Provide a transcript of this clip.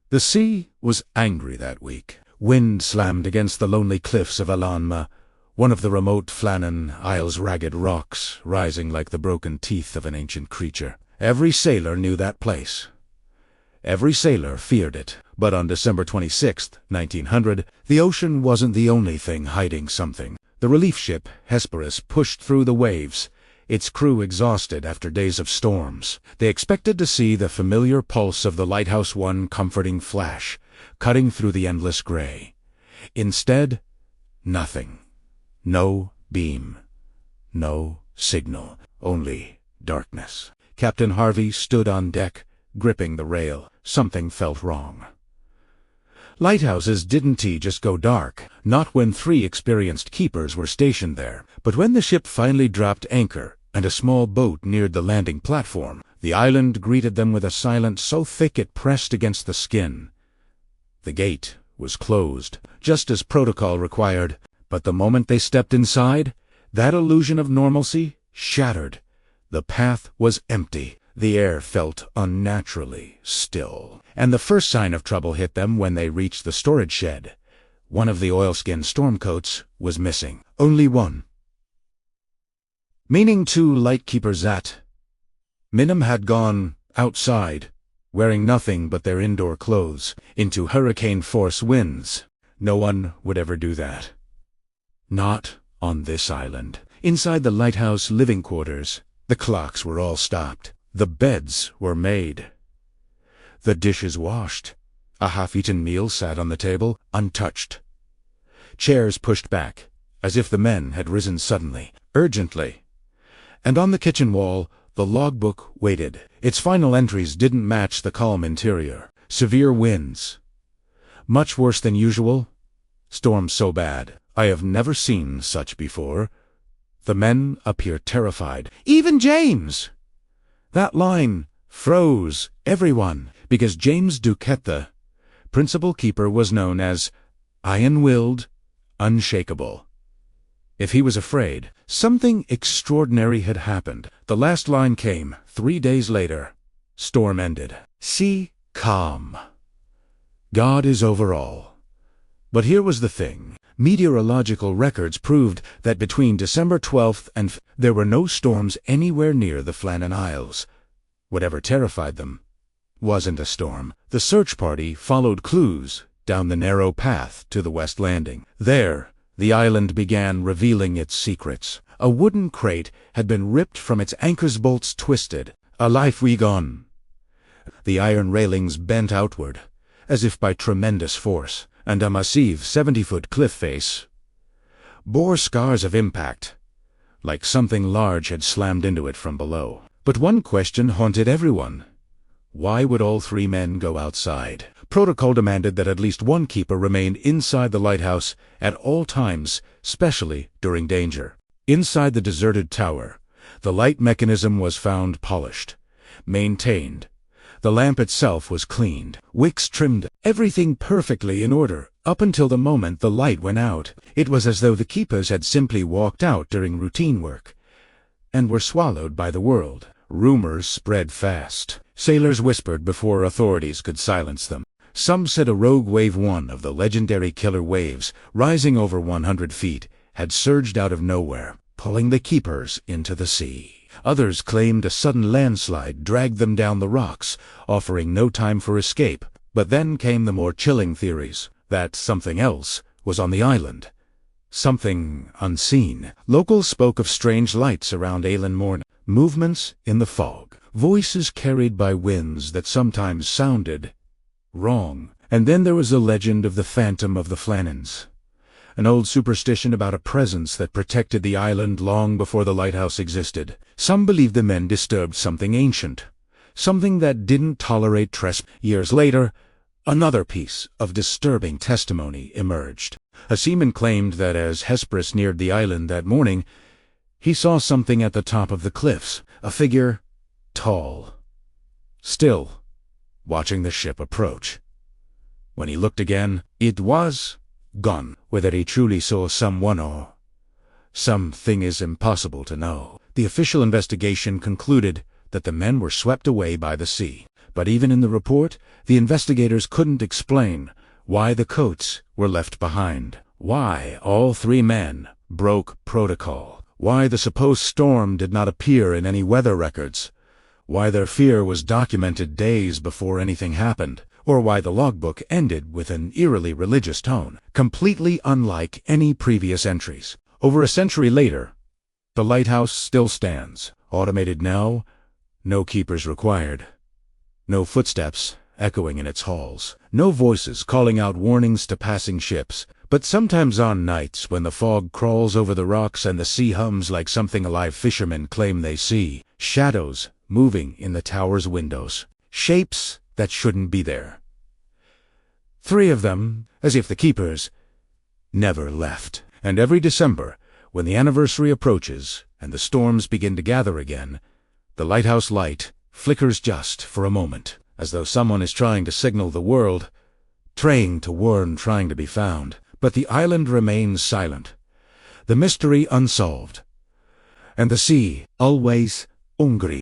The sea was angry that week. Wind slammed against the lonely cliffs of Alanma, one of the remote Flannan Isles' ragged rocks, rising like the broken teeth of an ancient creature. Every sailor knew that place. Every sailor feared it. But on December 26, 1900, the ocean wasn't the only thing hiding something. The relief ship, Hesperus, pushed through the waves, its crew exhausted after days of storms. They expected to see the familiar pulse of the Lighthouse One comforting flash, cutting through the endless gray. Instead, nothing. No beam. No signal. Only darkness. Captain Harvey stood on deck, gripping the rail. Something felt wrong. Lighthouses didn't just go dark, not when 3 experienced keepers were stationed there. But when the ship finally dropped anchor and a small boat neared the landing platform, the island greeted them with a silence so thick it pressed against the skin. The gate was closed, just as protocol required, but the moment they stepped inside, that illusion of normalcy shattered. The path was empty. The air felt unnaturally still. And the first sign of trouble hit them when they reached the storage shed. One of the oilskin stormcoats was missing. Only one. Meaning 2 lightkeepers at Minim had gone outside, wearing nothing but their indoor clothes, into hurricane-force winds. No one would ever do that. Not on this island. Inside the lighthouse living quarters, the clocks were all stopped. The beds were made. The dishes washed. A half-eaten meal sat on the table, untouched. Chairs pushed back, as if the men had risen suddenly, urgently. And on the kitchen wall, the logbook waited. Its final entries didn't match the calm interior. Severe winds. Much worse than usual. Storms so bad, I have never seen such before. The men appear terrified. Even James! That line froze everyone, because James Duquette, the principal keeper, was known as iron-willed, unshakable. If he was afraid, something extraordinary had happened. The last line came 3 days later. Storm ended. Sea calm. God is over all. But here was the thing. Meteorological records proved that between December 12th and there were no storms anywhere near the Flannan Isles. Whatever terrified them wasn't a storm. The search party followed clues down the narrow path to the West Landing. There, the island began revealing its secrets. A wooden crate had been ripped from its anchor's bolts twisted. A life gone. The iron railings bent outward, as if by tremendous force, and a massive 70-foot cliff face bore scars of impact, like something large had slammed into it from below. But one question haunted everyone. Why would all 3 men go outside? Protocol demanded that at least one keeper remain inside the lighthouse at all times, especially during danger. Inside the deserted tower, the light mechanism was found polished, maintained. The lamp itself was cleaned, wicks trimmed, everything perfectly in order, up until the moment the light went out. It was as though the keepers had simply walked out during routine work, and were swallowed by the world. Rumors spread fast. Sailors whispered before authorities could silence them. Some said a rogue wave, one of the legendary killer waves, rising over 100 feet, had surged out of nowhere, pulling the keepers into the sea. Others claimed a sudden landslide dragged them down the rocks, offering no time for escape. But then came the more chilling theories that something else was on the island. Something unseen. Locals spoke of strange lights around Eilean Morn, movements in the fog, voices carried by winds that sometimes sounded wrong. And then there was the legend of the Phantom of the Flannans, an old superstition about a presence that protected the island long before the lighthouse existed. Some believed the men disturbed something ancient, something that didn't tolerate trespass. Years later, another piece of disturbing testimony emerged. A seaman claimed that as Hesperus neared the island that morning, he saw something at the top of the cliffs, a figure, tall, still, watching the ship approach. When he looked again, it was gone. Whether he truly saw someone or something is impossible to know. The official investigation concluded that the men were swept away by the sea. But even in the report, the investigators couldn't explain why the coats were left behind, why all 3 men broke protocol, why the supposed storm did not appear in any weather records, why their fear was documented days before anything happened, or why the logbook ended with an eerily religious tone, completely unlike any previous entries. Over a century later, the lighthouse still stands, automated now, no keepers required, no footsteps echoing in its halls, no voices calling out warnings to passing ships. But sometimes on nights when the fog crawls over the rocks and the sea hums like something alive, fishermen claim they see shadows moving in the tower's windows, shapes that shouldn't be there. 3 of them, as if the keepers never left. And every December, when the anniversary approaches and the storms begin to gather again, the lighthouse light flickers just for a moment, as though someone is trying to signal the world, trying to warn, trying to be found. But the island remains silent, the mystery unsolved, and the sea always hungry.